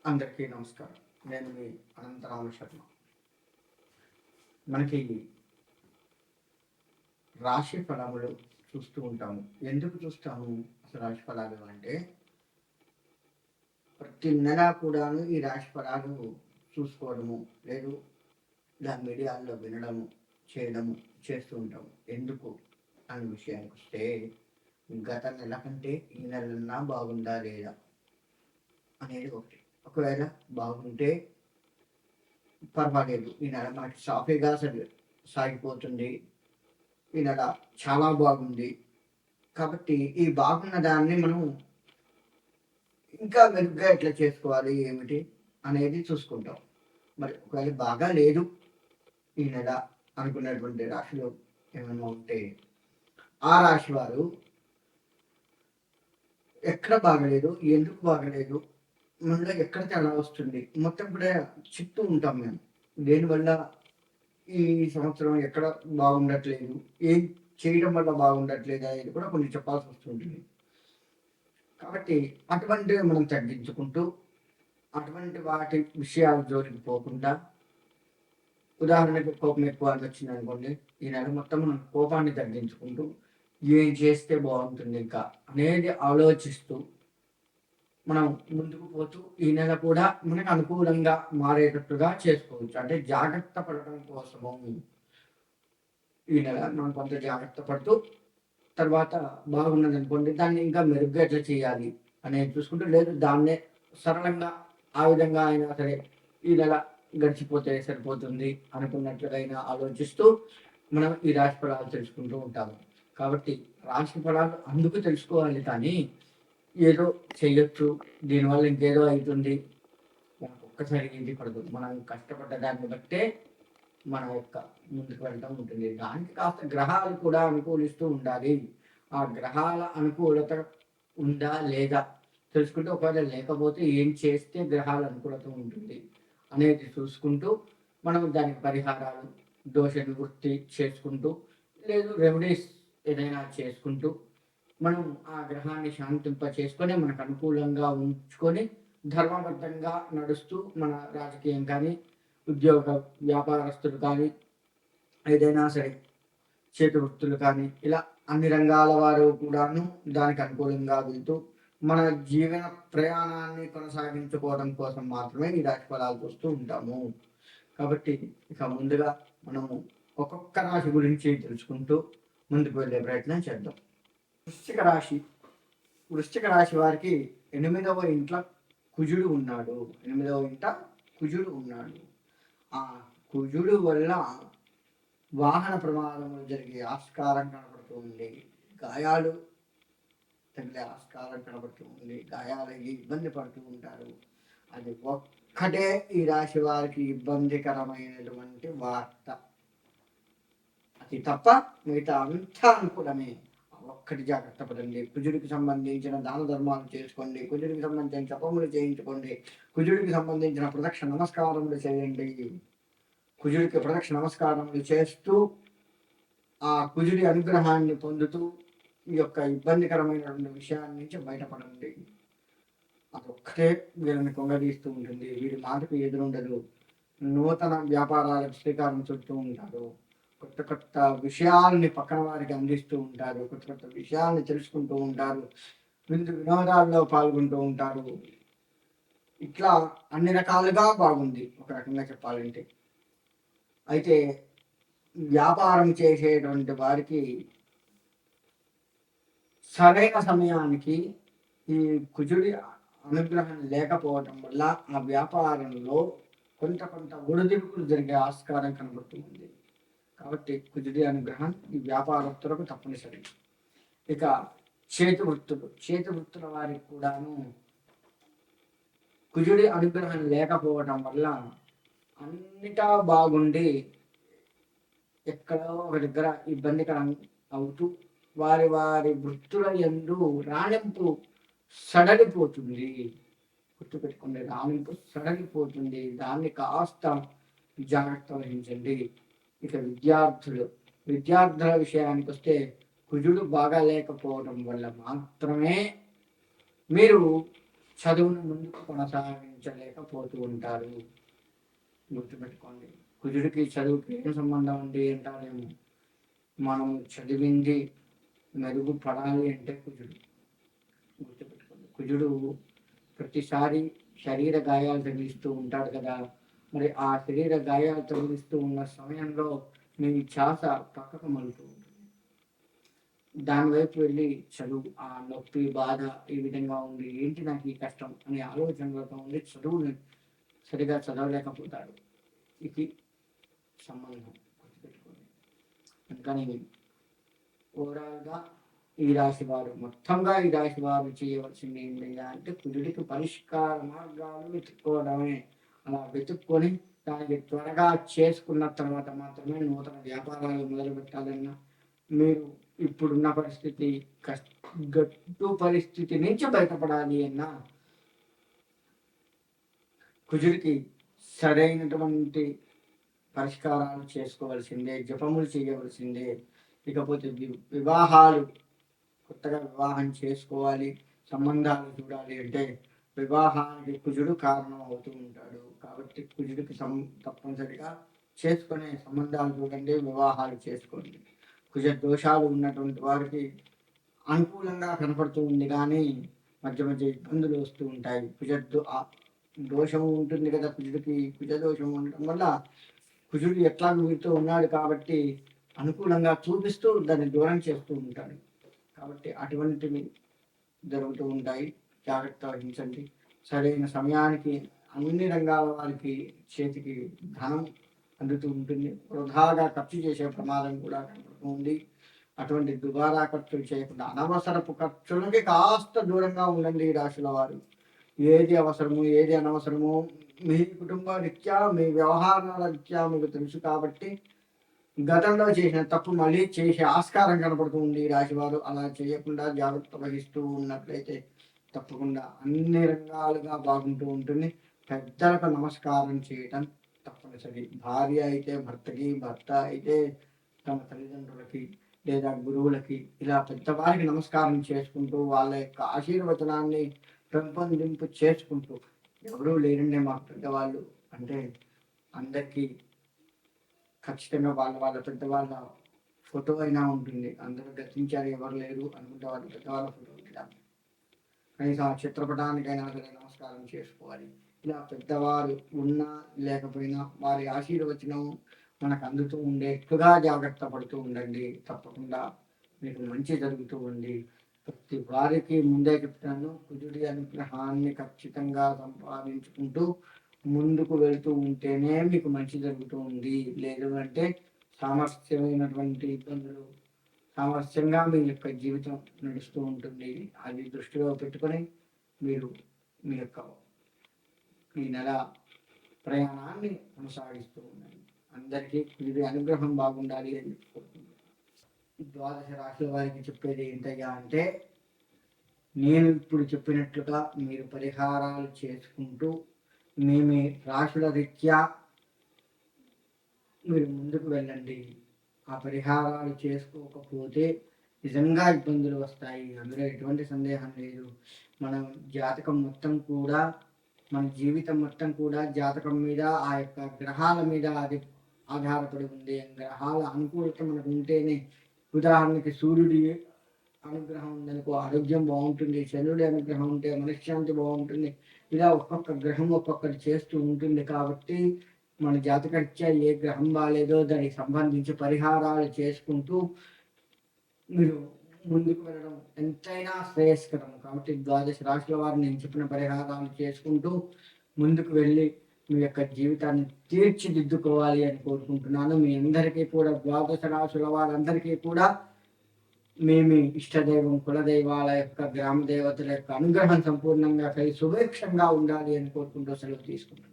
అందరికీ నమస్కారం. నేను మీ అనంతరామ శర్మ. మనకి రాశి ఫలములు చూస్తూ ఉంటాము. ఎందుకు చూస్తాము అసలు రాశి ఫలాలు అంటే, ప్రతి నెల కూడాను ఈ రాశి ఫలాలు చూసుకోవడము, లేదు ఇలా మీడియాల్లో వినడము, చేయడము చేస్తూ ఉంటాము. ఎందుకు అనే విషయానికి వస్తే, గత నెల కంటే ఈ నెలన్నా బాగుందా లేదా అనేది ఒకటి. ఒకవేళ బాగుంటే పర్వాలేదు, ఈ నెల మనకి సాఫీగా సాగిపోతుంది, ఈ నెల చాలా బాగుంది కాబట్టి ఈ బాగున్న దాన్ని మనం ఇంకా మెరుగ్గా ఎట్లా చేసుకోవాలి ఏమిటి అనేది చూసుకుంటాం. మరి ఒకవేళ బాగా లేదు ఈ నెల అనుకున్నటువంటి రాశిలో ఏమైనా ఉంటే, ఆ రాశి వారు ఎక్కడ బాగలేదు, ఎందుకు బాగలేదు, మనలో ఎక్కడ తేడా వస్తుంది, మొత్తం కూడా చెప్తూ ఉంటాం మేము. దేనివల్ల ఈ సంవత్సరం ఎక్కడ బాగుండట్లేదు, ఏం చేయడం వల్ల బాగుండట్లేదు అనేది కూడా కొన్ని చెప్పాల్సి వస్తుంటుంది. కాబట్టి అటువంటివి మనం తగ్గించుకుంటూ, అటువంటి వాటి విషయాల జోలికి పోకుండా, ఉదాహరణకి కోపం ఎక్కువ అని వచ్చింది అనుకోండి, ఈ నెల మొత్తం మనం కోపాన్ని తగ్గించుకుంటూ ఏం చేస్తే బాగుంటుంది ఇంకా అనేది ఆలోచిస్తూ మనం ముందుకు పోతూ ఈ నెల కూడా మనకు అనుకూలంగా మారేటట్టుగా చేసుకోవచ్చు. అంటే జాగ్రత్త పడటం కోసము ఈ నెల మనం కొంత జాగ్రత్త పడుతూ, తర్వాత బాగున్నది అనుకోండి దాన్ని ఇంకా మెరుగ్గా ఎట్లా చేయాలి అనేది చూసుకుంటూ, లేదు దాన్నే సరళంగా ఆ విధంగా అయినా సరే ఈ నెల గడిచిపోతే సరిపోతుంది అనుకున్నట్లుగా అయినా ఆలోచిస్తూ మనం ఈ రాశి ఫలాలు తెలుసుకుంటూ ఉంటాము. కాబట్టి రాశి ఫలాలు అందుకు తెలుసుకోవాలి, కానీ ఏదో చేయొచ్చు, దీనివల్ల ఇంకేదో అవుతుంది మనకు ఒక్కసారి ఇది పడదు. మనం కష్టపడ్డ దాన్ని బట్టే మన యొక్క ముందుకు వెళ్ళటం ఉంటుంది. దానికి కాస్త గ్రహాలు కూడా అనుకూలిస్తూ ఉండాలి. ఆ గ్రహాల అనుకూలత ఉందా లేదా తెలుసుకుంటూ, ఒకవేళ లేకపోతే ఏం చేస్తే గ్రహాల అనుకూలత ఉంటుంది అనేది చూసుకుంటూ, మనం దానికి పరిహారాలు, దోష నివృత్తి చేసుకుంటూ, లేదు రెమెడీస్ ఏదైనా చేసుకుంటూ, మనం ఆ గ్రహాన్ని శాంతింప చేసుకొని మనకు అనుకూలంగా ఉంచుకొని ధర్మబద్ధంగా నడుస్తూ, మన రాజకీయం కానీ, ఉద్యోగ వ్యాపారస్తులు కానీ, ఏదైనా సరే చేతి వృత్తులు కానీ, ఇలా అన్ని రంగాల వారు కూడాను దానికి అనుకూలంగా వెళ్తూ మన జీవన ప్రయాణాన్ని కొనసాగించుకోవడం కోసం మాత్రమే ఈ రాశి ఫలాలు చూస్తూ ఉంటాము. కాబట్టి ఇక ముందుగా మనము ఒక్కొక్క రాశి గురించి తెలుసుకుంటూ ముందుకు వెళ్ళే ప్రయత్నం చేద్దాం. వృశ్చిక రాశి. వృశ్చిక రాశి వారికి 8వ ఇంట్లో కుజుడు ఉన్నాడు. 8వ ఇంట కుజుడు ఉన్నాడు. ఆ కుజుడు వల్ల వాహన ప్రమాదములు జరిగే ఆస్కారం కనబడుతూ ఉంది, గాయాలు తగిలే ఆస్కారం కనబడుతూ ఉంది, గాయాలయ్యి ఇబ్బంది పడుతూ ఉంటారు. అది ఒక్కటే ఈ రాశి వారికి ఇబ్బందికరమైనటువంటి వార్త. అది తప్ప మిగతా అంతా అనుకూలమే. ఒక్కటి జాగ్రత్త పడండి. కుజుడికి సంబంధించిన దాన ధర్మాలు చేసుకోండి, కుజుడికి సంబంధించిన జపములు చేయించుకోండి, కుజుడికి సంబంధించిన ప్రదక్షిణ నమస్కారములు చేయండి. కుజుడికి ప్రదక్షిణ నమస్కారములు చేస్తూ ఆ కుజుడి అనుగ్రహాన్ని పొందుతూ ఈ యొక్క ఇబ్బందికరమైనటువంటి విషయాల నుంచి బయటపడండి. అదొక్కటే వీళ్ళని కొంగదీస్తూ ఉంటుంది. వీడి మాటకు ఎదురుండదు. నూతన వ్యాపారాలకు శ్రీకారం చుడుతూ ఉంటారు. కొత్త కొత్త విషయాల్ని పక్కన వారికి అందిస్తూ ఉంటారు. కొత్త కొత్త విషయాల్ని తెలుసుకుంటూ ఉంటారు. వినోదాల్లో పాల్గొంటూ ఉంటారు. ఇట్లా అన్ని రకాలుగా బాగుంది ఒక రకంగా చెప్పాలంటే. అయితే వ్యాపారం చేసేటువంటి వారికి సరైన సమయానికి ఈ కుజుడి అనుగ్రహం లేకపోవటం వల్ల ఆ వ్యాపారంలో కొంత ఒడిదుడుకులు జరిగే ఆస్కారం కనబడుతుంది. కాబట్టి కుజుడి అనుగ్రహం ఈ వ్యాపారస్తులకు తప్పనిసరి. ఇక చేతి వృత్తుల వారికి కూడాను కుజుడి అనుగ్రహం లేకపోవటం వల్ల అన్నిటా బాగుండి ఎక్కడో ఒక దగ్గర ఇబ్బందికరం అవుతూ వారి వృత్తుల యందు రాణింపు సడలిపోతుంది. గుర్తుపెట్టుకోండి, రాణింపు సడలిపోతుంది. దాన్ని కాస్త జాగ్రత్త వహించండి. ఇక విద్యార్థుల విషయానికి వస్తే, కుజుడు బాగా లేకపోవడం వల్ల మాత్రమే మీరు చదువును ముందుకు కొనసాగించలేకపోతూ ఉంటారు. గుర్తుపెట్టుకోండి. కుజుడికి చదువుకి ఏం సంబంధం ఉంది అంటారేమో. మనం చదివింది మెరుగుపడాలి అంటే కుజుడు. గుర్తుపెట్టుకోండి. కుజుడు ప్రతిసారి శరీర గాయాలు తగిలిస్తూ ఉంటాడు కదా. మరి ఆ శరీర గాయాలు తగిలిస్తూ ఉన్న సమయంలో మీ ధ్యాస పక్కకు మలుతూ ఉంటుంది. దాని వైపు వెళ్ళి చదువు, ఆ నొప్పి బాధ ఈ విధంగా ఉంది, ఏంటి నాకు ఈ కష్టం అనే ఆలోచనలతో ఉండి చదువుని సరిగా చదవలేకపోతాడు. ఇది సంబంధం గుర్తుపెట్టుకోండి. అందుకని ఓవరాల్గా ఈ రాశి వారు మొత్తంగా ఈ రాశి వారు చేయవలసింది ఏంటంటే అంటే కుజుడికి పరిష్కార మార్గాలు వెతుక్కోవడమే. అలా వెతుక్కొని దానికి త్వరగా చేసుకున్న తర్వాత మాత్రమే నూతన వ్యాపారాలు మొదలు పెట్టాలన్నా, మీరు ఇప్పుడున్న పరిస్థితి గట్టు పరిస్థితి నుంచి బయటపడాలి అన్నా కుజుడికి సరైనటువంటి పరిష్కారాలు చేసుకోవాల్సిందే, జపములు చేయవలసిందే. ఇకపోతే వివాహాలు, కొత్తగా వివాహం చేసుకోవాలి, సంబంధాలు చూడాలి అంటే వివాహానికి కుజుడు కారణం అవుతూ ఉంటాడు. కాబట్టి కుజుడికి తప్పనిసరిగా చేసుకునే సంబంధాలు చూడండి, వివాహాలు చేసుకోండి. కుజ దోషాలు ఉన్నటువంటి వారికి అనుకూలంగా కనపడుతూ ఉంది కానీ మధ్య మధ్య ఇబ్బందులు వస్తూ ఉంటాయి. దోషము ఉంటుంది కదా కుజుడికి. కుజ దోషం ఉండటం వల్ల కుజుడు ఎట్లా వీరితో ఉన్నాడు కాబట్టి అనుకూలంగా చూపిస్తూ దాన్ని దూరం చేస్తూ ఉంటాడు. కాబట్టి అటువంటివి జరుగుతూ ఉంటాయి. జాగ్రత్త వహించండి. సరైన సమయానికి అన్ని రంగాల వారికి చేతికి ధనం అందుతూ ఉంటుంది. వృధాగా ఖర్చు చేసే ప్రమాదం కూడా కనపడుతుంది. అటువంటి దుబారా ఖర్చులు చేయకుండా అనవసరపు ఖర్చులకి కాస్త దూరంగా ఉండండి ఈ రాశుల వారు. ఏది అవసరము ఏది అనవసరము మీ కుటుంబ రీత్యా మీ వ్యవహారాల రీత్యా మీకు తెలుసు కాబట్టి గతంలో చేసిన తప్పు మళ్ళీ చేసే ఆస్కారం కనపడుతుంది ఈ రాశివారు. అలా చేయకుండా జాగ్రత్త వహిస్తూ ఉన్నట్లయితే తప్పకుండా అన్ని రంగాలుగా బాగుంటూ ఉంటుంది. పెద్దలకు నమస్కారం చేయటం తప్పనిసరి. భార్య అయితే భర్తకి, భర్త అయితే తమ తల్లిదండ్రులకి లేదా గురువులకి, ఇలా పెద్దవారికి నమస్కారం చేసుకుంటూ వాళ్ళ యొక్క ఆశీర్వచనాన్ని పెంపొందింపు చేసుకుంటూ, ఎవరూ లేరండి మాకు పెద్దవాళ్ళు అంటే అందరికీ ఖచ్చితంగా వాళ్ళ పెద్దవాళ్ళ ఫోటో అయినా ఉంటుంది. అందరూ గతించారు, ఎవరు లేరు అనుకుంటే వాళ్ళ పెద్దవాళ్ళ ఫోటో ఉంటుంది. కనీసం ఆ చిత్రపటానికైనా సరే నమస్కారం చేసుకోవాలి. ఇలా పెద్దవారు ఉన్నా లేకపోయినా వారి ఆశీర్వచనం మనకు అందుతూ ఉండేట్టుగా జాగ్రత్త పడుతూ ఉండండి. తప్పకుండా మీకు మంచి జరుగుతూ ఉంది. ప్రతి వారికి ముందే చెప్తాను, కుజుడి అనుగ్రహాన్ని ఖచ్చితంగా సంపాదించుకుంటూ ముందుకు వెళుతూ ఉంటేనే మీకు మంచి జరుగుతూ ఉంది. లేదు అంటే సామర్థ్యమైనటువంటి ఇబ్బందులు, సామర్థ్యంగా మీ యొక్క జీవితం నడుస్తూ ఉంటుంది. అది దృష్టిలో పెట్టుకొని మీరు మీ యొక్క ఈ నెల ప్రయాణాన్ని కొనసాగిస్తూ ఉండండి. అందరికీ కుజుడి అనుగ్రహం బాగుండాలి అని కోరుకుంటున్నాను. ద్వాదశ రాశుల వారికి చెప్పేది ఏంటయ్యా అంటే, నేను ఇప్పుడు చెప్పినట్లుగా మీరు పరిహారాలు చేసుకుంటూ మీ రాశుల రీత్యా మీరు ముందుకు వెళ్ళండి. ఆ పరిహారాలు చేసుకోకపోతే నిజంగా ఇబ్బందులు వస్తాయి. అందులో ఎటువంటి సందేహం లేదు. మనం జాతకం మొత్తం కూడా, మన జీవితం మొత్తం కూడా జాతకం మీద, ఆ యొక్క గ్రహాల మీద అది ఆధారపడి ఉంది. గ్రహాల అనుకూలత మనకు ఉంటేనే, ఉదాహరణకి సూర్యుడి అనుగ్రహం ఉందనుకో ఆరోగ్యం బాగుంటుంది, చంద్రుడి అనుగ్రహం ఉంటే మనశ్శాంతి బాగుంటుంది. ఇలా ఒక్కొక్క గ్రహం ఒక్కొక్కటి చేస్తూ ఉంటుంది. కాబట్టి మన జాతకరీత్యా ఏ గ్రహం బాగాలేదో దానికి సంబంధించి పరిహారాలు చేసుకుంటూ మీరు ముందుకు వెళ్ళడం ఎంతైనా శ్రేయస్కరం. కాబట్టి ద్వాదశ రాశుల వారు నేను చెప్పిన పరిహారాలు చేసుకుంటూ ముందుకు వెళ్ళి మీ యొక్క జీవితాన్ని తీర్చిదిద్దుకోవాలి అని కోరుకుంటున్నాను. మీ అందరికీ కూడా, ద్వాదశ రాశుల వారందరికీ కూడా మీ ఇష్టదైవం, కులదైవాల యొక్క, గ్రామ దేవతల యొక్క అనుగ్రహం సంపూర్ణంగా కలిసి సుభిక్షంగా ఉండాలి అని కోరుకుంటూ సెలవు తీసుకుంటాను.